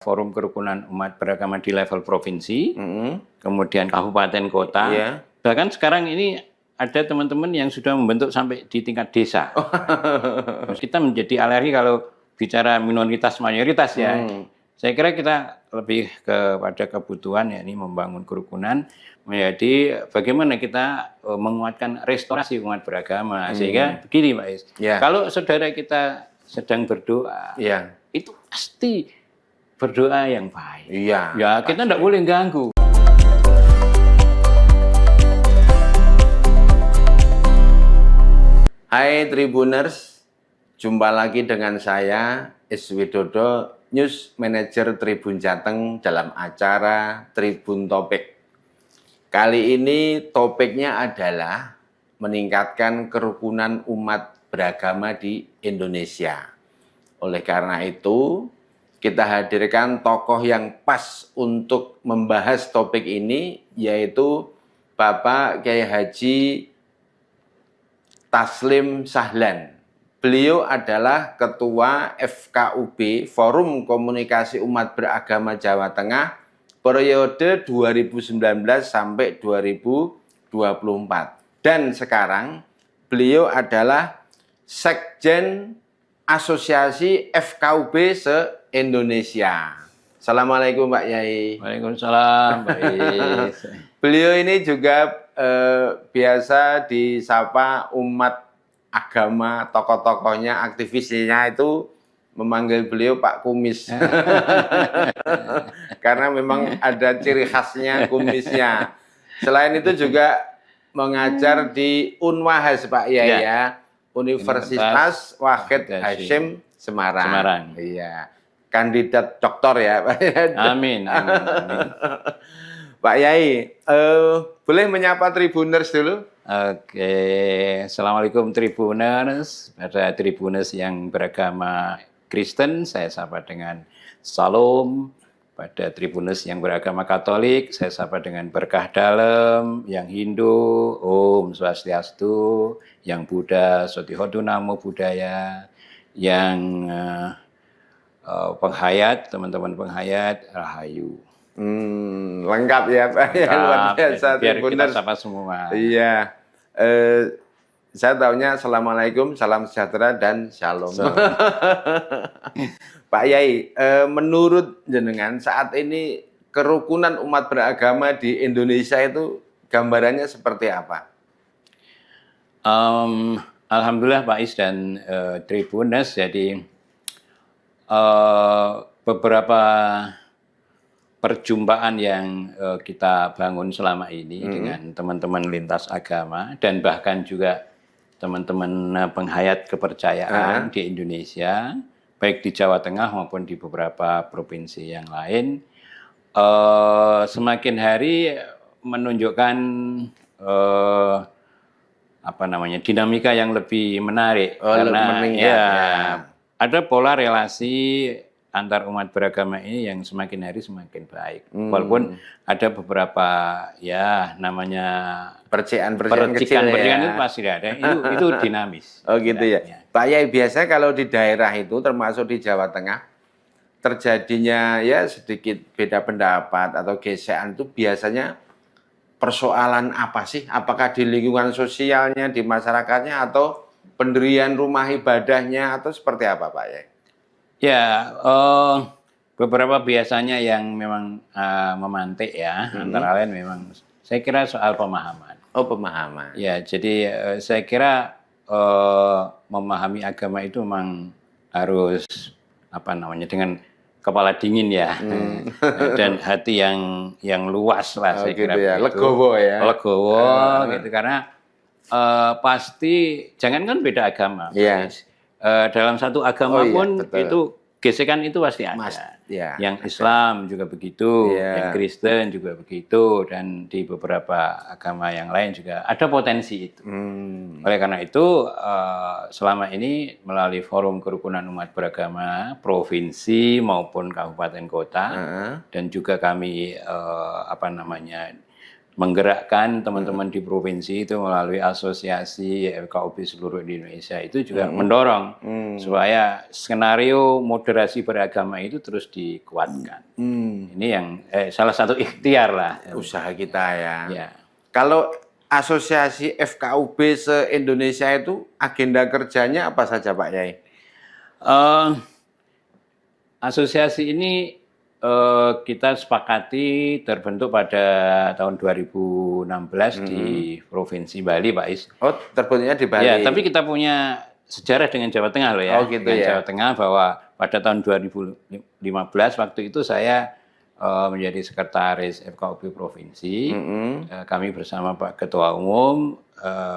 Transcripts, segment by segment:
Forum Kerukunan Umat Beragama di level provinsi, kemudian kabupaten kota. Bahkan sekarang ini ada teman-teman yang sudah membentuk sampai di tingkat desa. Kita menjadi alergi kalau bicara minoritas mayoritas ya. Saya kira kita lebih kepada kebutuhan ya ini membangun kerukunan. Jadi bagaimana kita menguatkan restorasi umat beragama sehingga begini Pak Is. Kalau saudara kita sedang berdoa, itu pasti berdoa yang baik. Ya kita tidak boleh ganggu. Hai Tribuners, jumpa lagi dengan saya Is Widodo, News Manager Tribun Jateng dalam acara Tribun Topik. Kali ini topiknya adalah meningkatkan kerukunan umat beragama di Indonesia. Oleh karena itu, kita hadirkan tokoh yang pas untuk membahas topik ini, yaitu Bapak Kiai Haji Taslim Sahlan. Beliau adalah Ketua FKUB, Forum Komunikasi Umat Beragama Jawa Tengah, periode 2019 sampai 2024. Dan sekarang beliau adalah Sekjen Asosiasi FKUB se-Indonesia. Assalamualaikum Pak Yai. Waalaikumsalam Pak Is. Beliau ini juga biasa disapa umat agama, tokoh-tokohnya, aktivisnya itu memanggil beliau Pak Kumis. Karena memang ada ciri khasnya kumisnya. Selain itu juga mengajar di Unwahas Pak Yai ya. Universitas Wahid Hasyim Semarang. Iya. Kandidat doktor ya, Pak. Amin, amin, amin. Pak Yai, boleh menyapa Tribuners dulu? Oke, Assalamualaikum Tribuners. Pada Tribuners yang beragama Kristen, saya sapa dengan Salam. Pada Tribuners yang beragama Katolik, saya sapa dengan berkah dalam. Yang Hindu, Om Swastiastu. Yang Buddha, Sotihotu Namo Buddhaya. Yang penghayat, teman-teman penghayat, Rahayu. Lengkap ya Pak. Luar biasa. Biar kita sapa semua. Iya. Saya tahunya Assalamualaikum, salam sejahtera, dan Shalom. Pak Yai, menurut jenengan saat ini kerukunan umat beragama di Indonesia itu gambarannya seperti apa? Alhamdulillah Pak Is dan Tribuners, jadi beberapa perjumpaan yang kita bangun selama ini dengan teman-teman lintas agama dan bahkan juga teman-teman penghayat kepercayaan di Indonesia, baik di Jawa Tengah maupun di beberapa provinsi yang lain, semakin hari menunjukkan dinamika yang lebih menarik karena ada pola relasi antar umat beragama ini yang semakin hari semakin baik. Walaupun ada beberapa namanya percikan kecil itu pasti ada. Itu dinamis. Oh gitu ya. Pak Yai, biasanya kalau di daerah itu termasuk di Jawa Tengah terjadinya sedikit beda pendapat atau gesekan itu biasanya persoalan apa sih? Apakah di lingkungan sosialnya, di masyarakatnya, atau pendirian rumah ibadahnya, atau seperti apa Pak Yai? Ya, beberapa biasanya yang memang memantik ya, antara lain memang saya kira soal pemahaman. Oh, pemahaman. Ya, jadi saya kira memahami agama itu memang harus dengan kepala dingin ya, dan hati yang luas lah saya kira. Ya. Legowo ya. Legowo gitu, karena pasti jangankan beda agama. Dalam satu agama pun betul. Itu gesekan itu pasti ada. Yang Islam juga begitu, yang Kristen juga begitu, dan di beberapa agama yang lain juga ada potensi itu. Oleh karena itu, selama ini melalui Forum Kerukunan Umat Beragama provinsi maupun kabupaten kota, dan juga kami menggerakkan teman-teman di provinsi itu melalui asosiasi FKUB seluruh di Indonesia itu juga mendorong supaya skenario moderasi beragama itu terus dikuatkan. Ini yang salah satu ikhtiar lah usaha kita ya. Ya. Kalau asosiasi FKUB se-Indonesia itu agenda kerjanya apa saja Pak Yai? Asosiasi ini kita sepakati terbentuk pada tahun 2016 di Provinsi Bali, Pak Is. Oh, terbentuknya di Bali. Ya, tapi kita punya sejarah dengan Jawa Tengah loh ya. Oh, gitu dengan ya. Jawa Tengah bahwa pada tahun 2015 waktu itu saya menjadi sekretaris FKUB Provinsi. Kami bersama Pak Ketua Umum,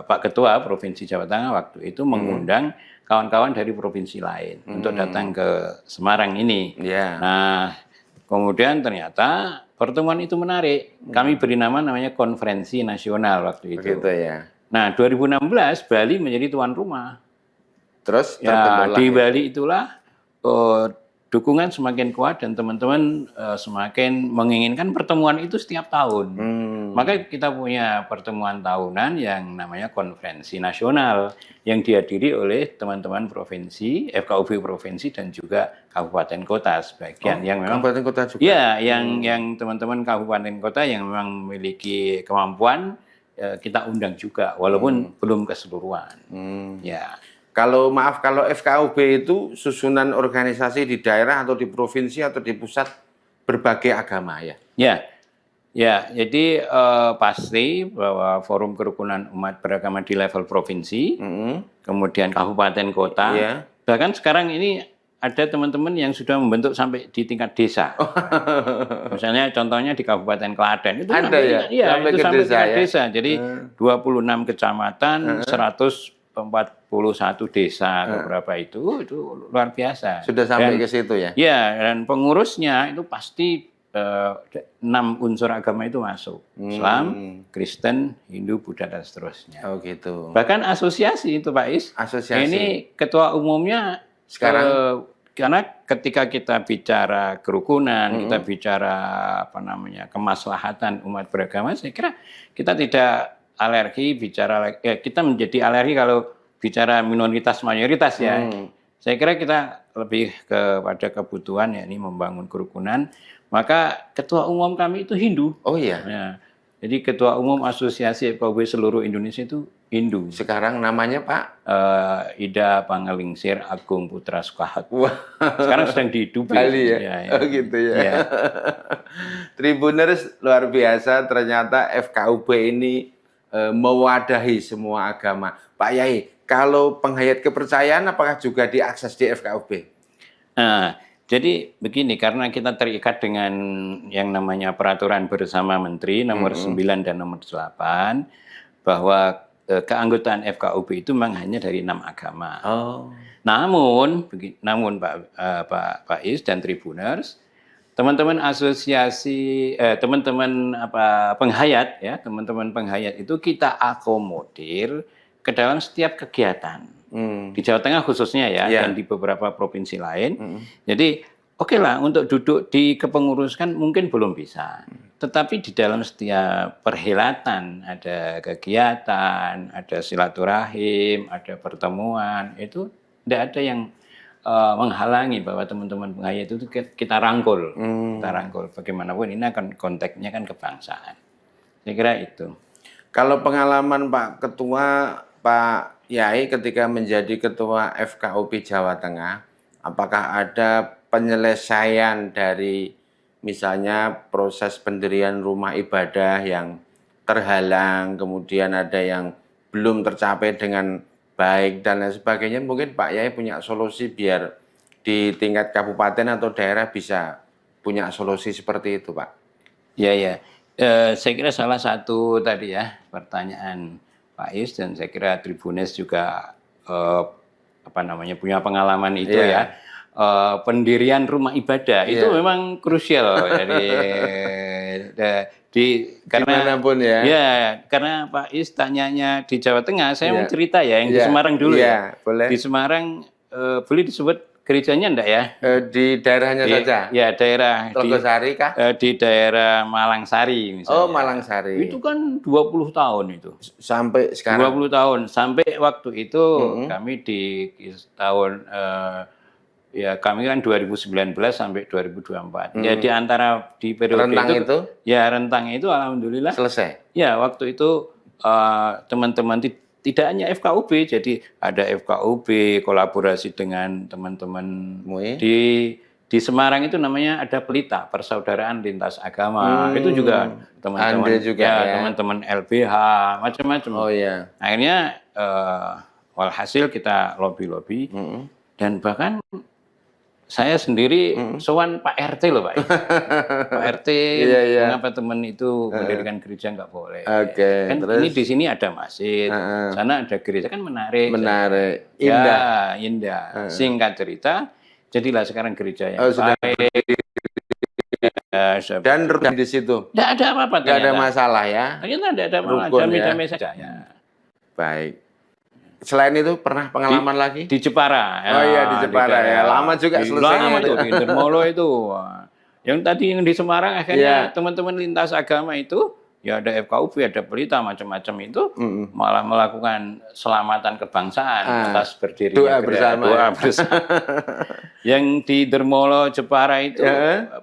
Pak Ketua Provinsi Jawa Tengah waktu itu mengundang kawan-kawan dari provinsi lain untuk datang ke Semarang ini. Yeah. Nah, kemudian ternyata pertemuan itu menarik. Kami beri namanya konferensi nasional waktu itu. Begitu ya. Nah, 2016 Bali menjadi tuan rumah. Terus ya, di Bali itulah dukungan semakin kuat dan teman-teman semakin menginginkan pertemuan itu setiap tahun. Maka kita punya pertemuan tahunan yang namanya konferensi nasional yang dihadiri oleh teman-teman provinsi, FKUB provinsi dan juga kabupaten kota sebagian yang memang kabupaten kota juga. Ya, yang teman-teman kabupaten kota yang memang memiliki kemampuan kita undang juga walaupun belum keseluruhan. Ya. Kalau FKUB itu susunan organisasi di daerah atau di provinsi atau di pusat berbagai agama ya? Ya, jadi pasti bahwa Forum Kerukunan Umat Beragama di level provinsi, kemudian kabupaten kota, bahkan sekarang ini ada teman-teman yang sudah membentuk sampai di tingkat desa. Misalnya contohnya di Kabupaten Klaten itu ada sampai, itu sampai tingkat desa. Jadi 26 kecamatan, 141 desa atau berapa itu luar biasa. Sudah sampai ke situ ya? Ya, dan pengurusnya itu pasti 6 unsur agama itu masuk. Islam, Kristen, Hindu, Buddha dan seterusnya. Oh gitu. Bahkan asosiasi itu Pak Is. Asosiasi. Ini ketua umumnya sekarang karena ketika kita bicara kerukunan, kita bicara kemaslahatan umat beragama, saya kira kita tidak alergi bicara, kita menjadi alergi kalau bicara minoritas mayoritas ya. Saya kira kita lebih kepada kebutuhan ya ini membangun kerukunan. Maka ketua umum kami itu Hindu. Oh iya. Ya. Jadi ketua umum Asosiasi FKUB seluruh Indonesia itu Hindu. Sekarang namanya Pak? Ida Pangelingsir Agung Putra Sukahat. Sekarang sedang di Dubai. Bali ya? Oh gitu ya. Ya. Tribuners luar biasa ternyata FKUB ini mewadahi semua agama. Pak Yai, kalau penghayat kepercayaan apakah juga diakses di FKUB? Nah, jadi begini, karena kita terikat dengan yang namanya peraturan bersama Menteri nomor 9 dan nomor 8, bahwa keanggotaan FKUB itu memang hanya dari 6 agama. Namun Pak Is dan Tribuners, teman-teman asosiasi, teman-teman penghayat ya, teman-teman penghayat itu kita akomodir ke dalam setiap kegiatan. Di Jawa Tengah khususnya ya, dan di beberapa provinsi lain. Jadi oke lah untuk duduk di kepengurusan mungkin belum bisa. Tetapi di dalam setiap perhelatan ada kegiatan, ada silaturahim, ada pertemuan, itu tidak ada yang menghalangi bahwa teman-teman penghayat itu kita rangkul. Kita rangkul. Bagaimanapun ini akan konteksnya kan kebangsaan. Saya kira itu. Kalau pengalaman Pak Ketua, Pak Yai ketika menjadi Ketua FKUB Jawa Tengah, apakah ada penyelesaian dari misalnya proses pendirian rumah ibadah yang terhalang, kemudian ada yang belum tercapai dengan baik dan lain sebagainya, mungkin Pak Yai punya solusi biar di tingkat kabupaten atau daerah bisa punya solusi seperti itu, Pak? Ya. Saya kira salah satu tadi ya pertanyaan Pak Is dan saya kira Tribunes juga punya pengalaman itu ya. Pendirian rumah ibadah itu memang krusial karena karena Pak Is tanyanya di Jawa Tengah, saya mau cerita ya yang di Semarang dulu ya. Boleh. Di Semarang boleh disebut gerejanya enggak ya? Di daerahnya saja? Ya, daerah. Telogosari kah? Di daerah Malangsari misalnya. Oh, Malangsari. Itu kan 20 tahun itu. Sampai sekarang? 20 tahun. Sampai waktu itu kami di tahun, ya kami kan 2019 sampai 2024. Ya di antara di periode rentang itu? Ya rentang itu alhamdulillah. Selesai? Ya waktu itu teman-teman tidak hanya FKUB, jadi ada FKUB kolaborasi dengan teman-teman di Semarang itu namanya ada Pelita, Persaudaraan Lintas Agama. Itu juga teman-teman teman-teman LBH, macam-macam. Oh iya. Akhirnya walhasil kita lobby-lobby dan bahkan saya sendiri sowan Pak RT loh Pak. Pak RT, mengapa teman itu mendirikan gereja nggak boleh? Kan terus, ini di sini ada masjid, sana ada gereja, kan menarik. Menarik, indah. Ya, indah. Singkat cerita, jadilah sekarang gereja yang baik. Dan di situ? Tidak ada apa-apa. Tidak ada masalah ya? Ternyata tidak ada masalah, damai-damai saja. Ya. Baik. Selain itu pernah pengalaman lagi? Di Jepara. Oh iya di Jepara ya. Lama juga selesainya. Lama itu di Dermolo itu. Yang tadi yang di Semarang akhirnya teman-teman lintas agama itu ya ada FKUB, ada Pelita macam-macam itu malah melakukan selamatan kebangsaan atas berdirinya doa bersama. Yang di Dermolo Jepara itu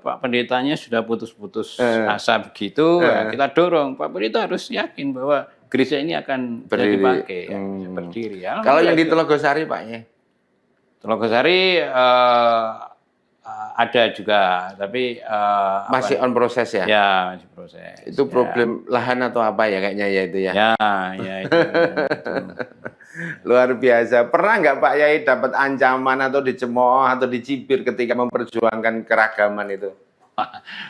Pak Pendetanya sudah putus-putus asa begitu. Kita dorong Pak Pendeta harus yakin bahwa gereja ini akan dipakai, berdiri. Ya, kalau yang di Telogosari Pak ya? Telogosari ada juga, tapi masih on proses ya? Ya masih proses. Itu problem lahan atau apa ya kayaknya ya itu ya? Ya itu. Luar biasa. Pernah nggak Pak Yai dapat ancaman atau dicemooh atau dicibir ketika memperjuangkan keragaman itu?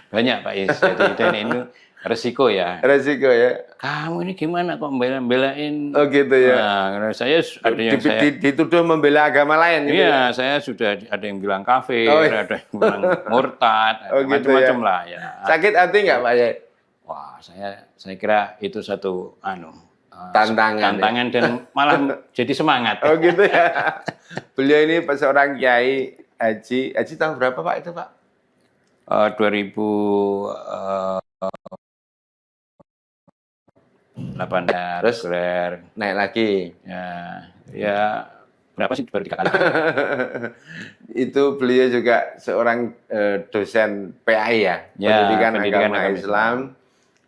Banyak Pak Is. Jadi dan itu resiko ya. Resiko ya. Kamu ini gimana kok belain? Oh gitu ya. Nah, saya ada yang dituduh membela agama lain gitu. Iya, saya sudah ada yang bilang kafir, ada yang bilang murtad, macam-macam ya. lah ya. Sakit hati nggak Pak Yai? Wah, saya kira itu satu tantangan dan malah jadi semangat. Oh gitu ya. Beliau ini seorang kiai haji tahun berapa Pak itu Pak? 2018 terus naik lagi. Ya berapa sih, baru 3 kali. Itu beliau juga seorang dosen PAI ya, pendidikan agama Islam.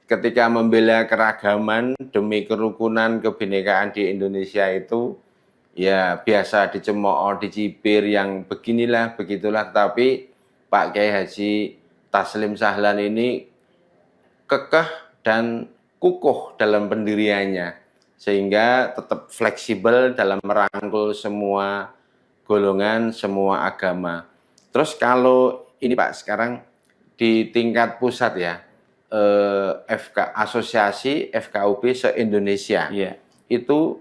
Ketika membela keragaman demi kerukunan kebinekaan di Indonesia itu ya biasa dicemooh, dicibir yang beginilah begitulah, tapi Pak Kiai Haji Taslim Sahlan ini kekeh dan kukuh dalam pendiriannya, sehingga tetap fleksibel dalam merangkul semua golongan, semua agama. Terus kalau ini Pak, sekarang di tingkat pusat ya, Asosiasi FKUB se-Indonesia, itu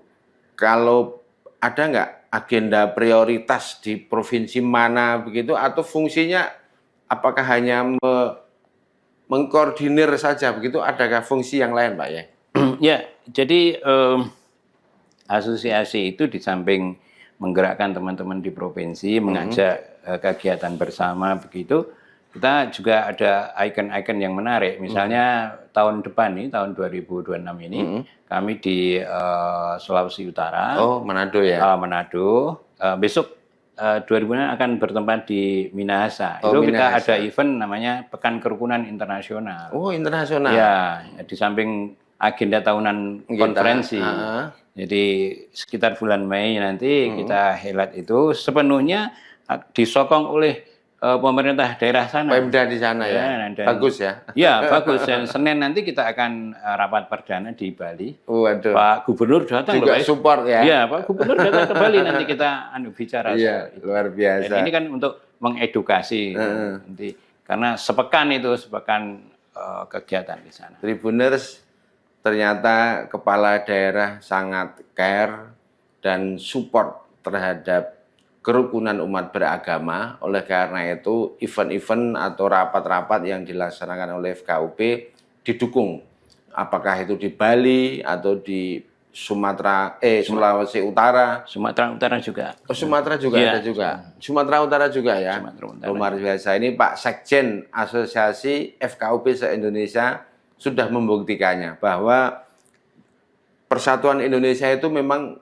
kalau ada nggak agenda prioritas di provinsi mana begitu, atau fungsinya apakah hanya mengkoordinir saja begitu, adakah fungsi yang lain Pak ya? Ya, jadi asosiasi itu di samping menggerakkan teman-teman di provinsi, mengajak kegiatan bersama begitu, kita juga ada ikon-ikon yang menarik. Misalnya tahun depan nih, tahun 2026 ini, kami di Sulawesi Utara. Oh, Manado ya? Manado. Besok 2000 akan bertempat di Minahasa. Itu kita ada event namanya Pekan Kerukunan Internasional. Oh, internasional. Ya, di samping agenda tahunan konferensi. Jadi sekitar bulan Mei nanti kita helat itu sepenuhnya disokong oleh pemerintah daerah sana. Pemda di sana ya. Bagus ya. Ya, bagus. Dan Senin nanti kita akan rapat perdana di Bali. Waduh. Pak Gubernur datang juga loh, support ya. Iya, Pak Gubernur datang ke Bali, nanti kita bicara soal itu. Luar biasa. Dan ini kan untuk mengedukasi nanti, karena sepekan kegiatan di sana. Tribuners, ternyata kepala daerah sangat care dan support terhadap kerukunan umat beragama. Oleh karena itu event-event atau rapat-rapat yang dilaksanakan oleh FKUB didukung, apakah itu di Bali atau di Sulawesi Utara. Sumatera Utara juga. Oh, Sumatera juga Iya. ada juga. Sumatera Utara juga ya. Sumatera Utara. Luar biasa. Ini Pak Sekjen Asosiasi FKUP se-Indonesia sudah membuktikannya bahwa persatuan Indonesia itu memang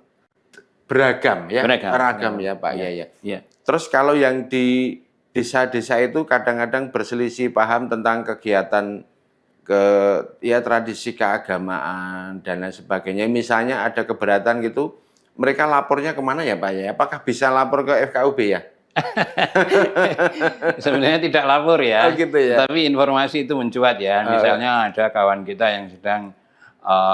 beragam ya. Beragam ya Pak. Ya. Iya. Terus kalau yang di desa-desa itu kadang-kadang berselisih paham tentang kegiatan tradisi keagamaan dan lain sebagainya. Misalnya ada keberatan gitu, mereka lapornya kemana ya Pak ya? Apakah bisa lapor ke FKUB ya? Sebenarnya tidak lapor ya, Oh, gitu ya. tapi informasi itu mencuat ya. Misalnya ada kawan kita yang sedang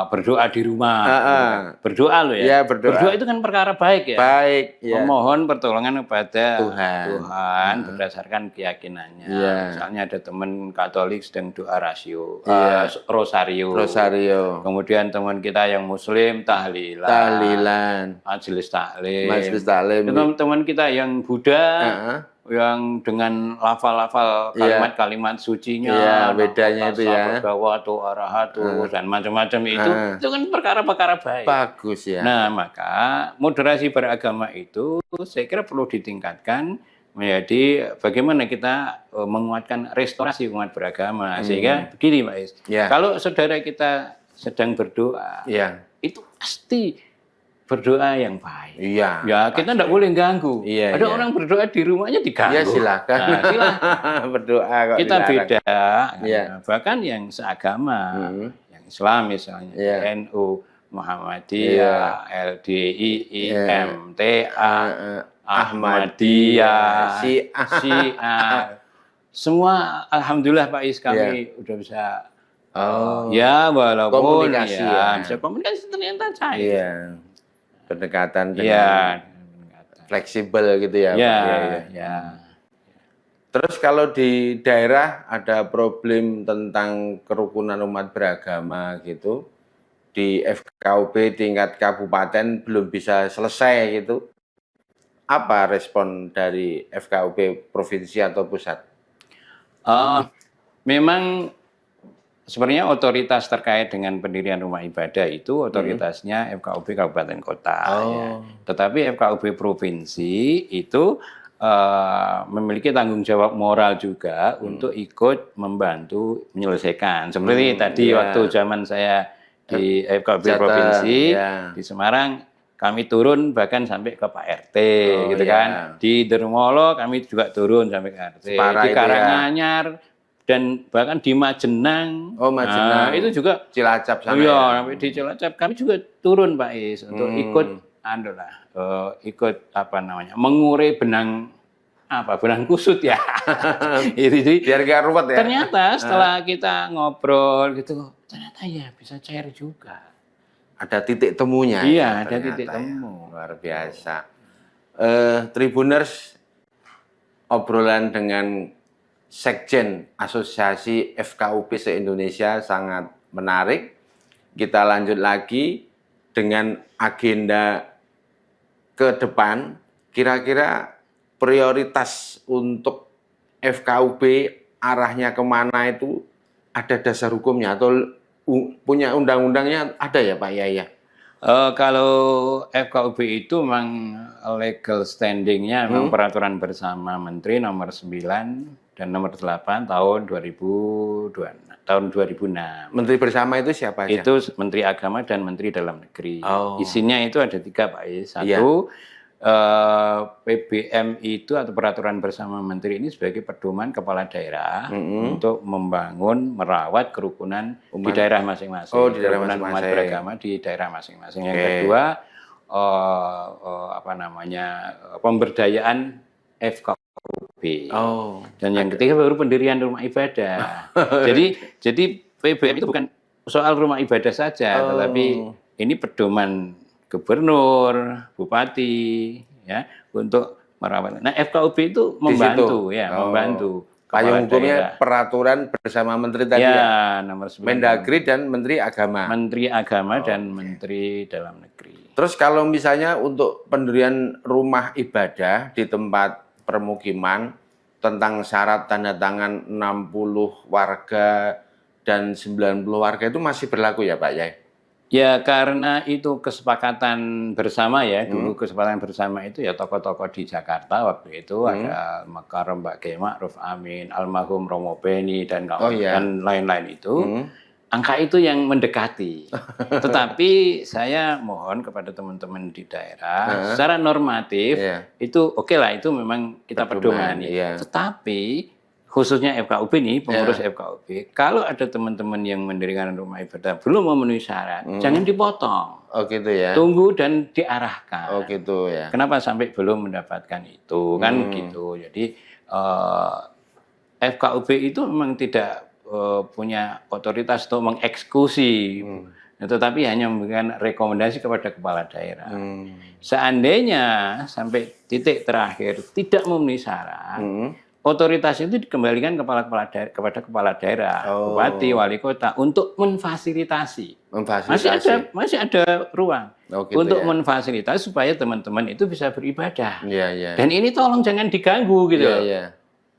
berdoa di rumah, gitu kan. Berdoa loh ya. Iya, berdoa. Itu kan perkara baik ya. Baik, ya. Memohon pertolongan kepada Tuhan. berdasarkan keyakinannya. Iya. Misalnya ada teman Katolik sedang doa Iya. rosario. Kemudian teman kita yang Muslim tahlilan. Majelis taklim. Teman-teman kita yang Buddha yang dengan lafal-lafal kalimat-kalimat sucinya, bedanya itu ya, bhagavato arahato dan macam-macam itu kan perkara-perkara baik. Bagus ya. Nah, maka moderasi beragama itu saya kira perlu ditingkatkan menjadi bagaimana kita menguatkan restorasi umat beragama. Sehingga begini Pak Is, kalau saudara kita sedang berdoa, itu pasti berdoa yang baik. Iya. Ya, kita tidak boleh ganggu. Ada orang berdoa di rumahnya diganggu. Ya silakan. Nah, silakan. Berdoa kok kita dilarang. beda. Bahkan yang seagama, yang Islam misalnya, NU, Muhammadiyah, LDII, MTA, Ahmadiyah, Syiah. Semua alhamdulillah Pak Is kami udah bisa walaupun komunikasi bisa komunikasi ternyata cair. Pendekatan dengan fleksibel gitu ya Pak. Terus kalau di daerah ada problem tentang kerukunan umat beragama gitu, di FKUP tingkat kabupaten belum bisa selesai gitu, apa respon dari FKUP provinsi atau pusat? Memang sebenarnya otoritas terkait dengan pendirian rumah ibadah itu otoritasnya FKUB Kabupaten Kota. Ya. Tetapi FKUB Provinsi itu memiliki tanggung jawab moral juga untuk ikut membantu menyelesaikan. Seperti tadi waktu zaman saya di FKUB Provinsi di Semarang, kami turun bahkan sampai ke Pak RT gitu kan. Di Dermolo kami juga turun sampai ke RT. Di Karanganyar dan bahkan di Majenang. Majenang. Itu juga Cilacap sana. Sampai di Cilacap kami juga turun Pak Is untuk ikut mengurai benang kusut ya. Biar gak ruwet ya. Ternyata setelah kita ngobrol gitu, ternyata ya bisa cair juga. Ada titik temunya. Iya, ada titik temu. Luar biasa. Tribuners, obrolan dengan Sekjen Asosiasi FKUP se-Indonesia sangat menarik. Kita lanjut lagi dengan agenda ke depan. Kira-kira prioritas untuk FKUP arahnya kemana itu ada dasar hukumnya atau punya undang-undangnya ada ya Pak Yaya? Kalau FKUB itu memang legal standing-nya memang peraturan bersama Menteri nomor 9 dan nomor 8 tahun 2006. Menteri bersama itu siapa aja? Itu Menteri Agama dan Menteri Dalam Negeri. Isinya itu ada 3 Pak Is. Satu, PBM itu atau peraturan bersama Menteri ini sebagai pedoman kepala daerah untuk membangun, merawat kerukunan di daerah masing-masing. Di daerah kerukunan umat beragama di daerah masing-masing. Yang kedua, pemberdayaan FKUB. Dan yang ketiga baru pendirian rumah ibadah. Jadi PBM itu bukan soal rumah ibadah saja, tetapi ini pedoman gubernur, bupati, ya, untuk merawat. Nah, FKUB itu membantu, membantu. Payung hukumnya peraturan bersama Menteri tadi nomor 9. Mendagri dan Menteri Agama. Menteri Agama dan Menteri Dalam Negeri. Terus kalau misalnya untuk pendirian rumah ibadah di tempat permukiman tentang syarat tanda tangan 60 warga dan 90 warga itu masih berlaku ya Pak Yai? Ya karena itu kesepakatan bersama ya, dulu kesepakatan bersama itu ya tokoh-tokoh di Jakarta waktu itu ada Makarim Mbak Kiai Ma'ruf Amin, almarhum Romo Beni dan dan lain-lain itu. Angka itu yang mendekati. Tetapi saya mohon kepada teman-teman di daerah secara normatif itu oke lah, itu memang kita pedomani. Tetapi khususnya FKUB nih, pengurus FKUB, kalau ada teman-teman yang mendirikan rumah ibadah belum memenuhi syarat, jangan dipotong. Oh gitu ya. Tunggu dan diarahkan. Oh gitu ya. Kenapa sampai belum mendapatkan itu, kan gitu. Jadi FKUB itu memang tidak punya otoritas untuk mengeksekusi, tetapi hanya memberikan rekomendasi kepada kepala daerah. Seandainya sampai titik terakhir tidak memenuhi syarat, otoritas itu dikembalikan kepada kepala daerah, bupati, wali kota untuk memfasilitasi. Masih ada ruang untuk memfasilitasi supaya teman-teman itu bisa beribadah. Dan ini tolong jangan diganggu gitu.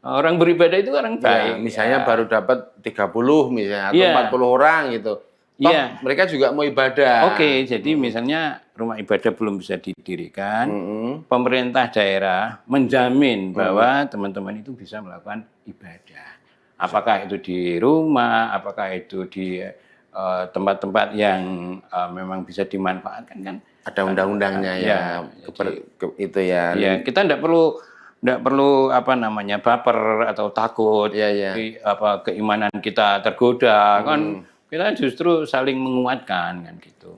Orang beribadah itu orang baik. Misalnya baru dapat 30 misalnya atau 40 orang gitu. Mereka juga mau ibadah. Oke, jadi misalnya rumah ibadah belum bisa didirikan, pemerintah daerah menjamin bahwa teman-teman itu bisa melakukan ibadah. Apakah itu di rumah, apakah itu di tempat-tempat yang memang bisa dimanfaatkan kan? Ada undang-undangnya itu ya. Ya, kita tidak perlu baper atau takut, keimanan kita tergoda kan. Kita justru saling menguatkan kan gitu.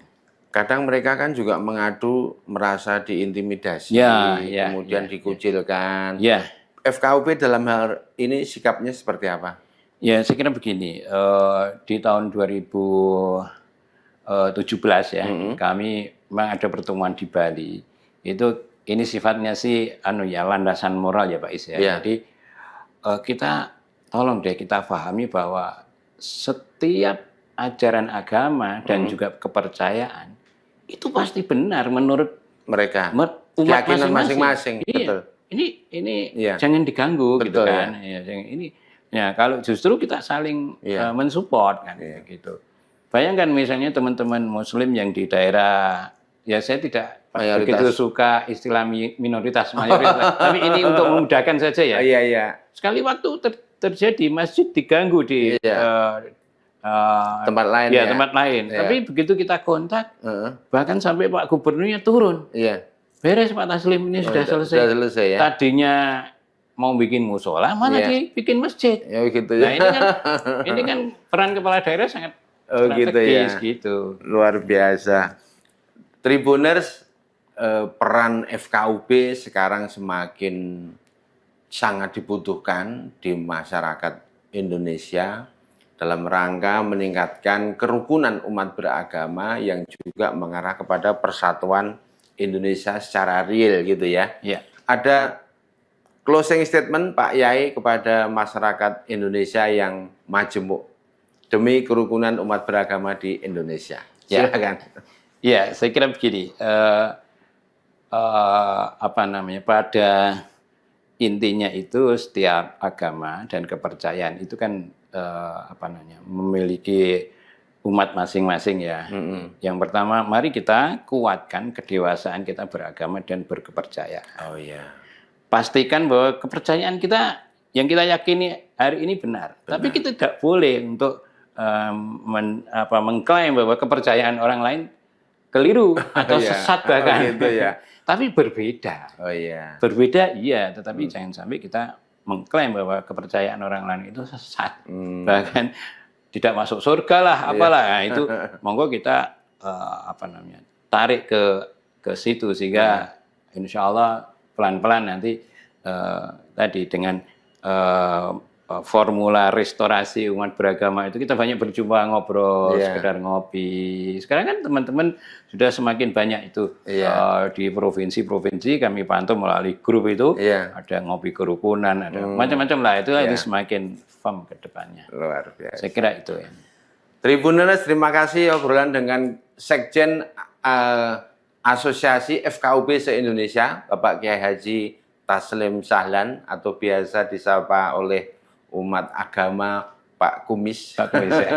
Kadang mereka kan juga mengadu merasa diintimidasi, kemudian dikucilkan. FKUB dalam hal ini sikapnya seperti apa? Ya, saya kira begini, di tahun 2017 ya, kami memang ada pertemuan di Bali. Ini sifatnya sih landasan moral ya Pak Is ya. Jadi kita tolong deh kita pahami bahwa setiap ajaran agama dan juga kepercayaan itu pasti benar menurut mereka, umat masing-masing. Betul. Ini jangan diganggu gitu kan. Ini kalau justru kita saling mensupport kan gitu. Bayangkan misalnya teman-teman Muslim yang di daerah, ya saya tidak begitu suka istilah minoritas mayoritas, tapi ini untuk memudahkan saja ya. Sekali waktu terjadi masjid diganggu di tempat lain tempat lain. Tapi begitu kita kontak, bahkan sampai Pak Gubernurnya turun. Beres Pak Taslim, ini sudah selesai. Tadinya mau bikin musola, malah dibikin masjid. Nah ini kan peran kepala daerah sangat strategis gitu. Luar biasa. Tribuners, peran FKUB sekarang semakin sangat dibutuhkan di masyarakat Indonesia dalam rangka meningkatkan kerukunan umat beragama yang juga mengarah kepada persatuan Indonesia secara real gitu ya. Ada closing statement Pak Yai kepada masyarakat Indonesia yang majemuk demi kerukunan umat beragama di Indonesia. Silakan. Ya, saya kira begini. Pada intinya itu setiap agama dan kepercayaan itu kan memiliki umat masing-masing ya. Yang pertama, mari kita kuatkan kedewasaan kita beragama dan berkepercayaan. Pastikan bahwa kepercayaan kita yang kita yakini hari ini benar. Tapi kita tidak boleh untuk mengklaim bahwa kepercayaan orang lain keliru atau sesat bahkan. Tapi berbeda. Berbeda iya, tetapi jangan sampai kita mengklaim bahwa kepercayaan orang lain itu sesat. Bahkan tidak masuk surga lah, apalah. Nah, itu monggo kita tarik ke situ sehingga insya Allah pelan-pelan nanti tadi dengan formula restorasi umat beragama itu kita banyak berjumpa ngobrol, sekedar ngopi. Sekarang kan teman-teman sudah semakin banyak itu di provinsi-provinsi kami pantau melalui grup itu ada ngopi kerukunan, ada macam-macam lah itu semakin firm ke depannya. Luar biasa. Saya kira itu ya. Tribuners, terima kasih obrolan dengan Sekjen Asosiasi FKUB se-Indonesia, Bapak Kiai Haji Taslim Sahlan atau biasa disapa oleh umat agama Pak Kumis. Pak Kumis ya.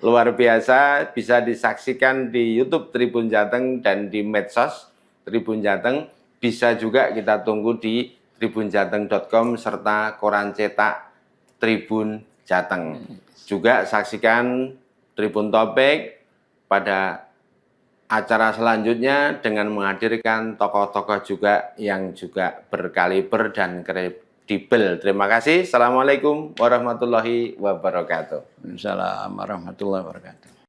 Luar biasa, bisa disaksikan di YouTube Tribun Jateng dan di medsos Tribun Jateng. Bisa juga kita tunggu di tribunjateng.com serta koran cetak Tribun Jateng. Juga saksikan Tribun Topik pada acara selanjutnya dengan menghadirkan tokoh-tokoh juga yang juga berkaliber dan kredibel. Terima kasih. Assalamualaikum warahmatullahi wabarakatuh. Waalaikumsalam warahmatullahi wabarakatuh.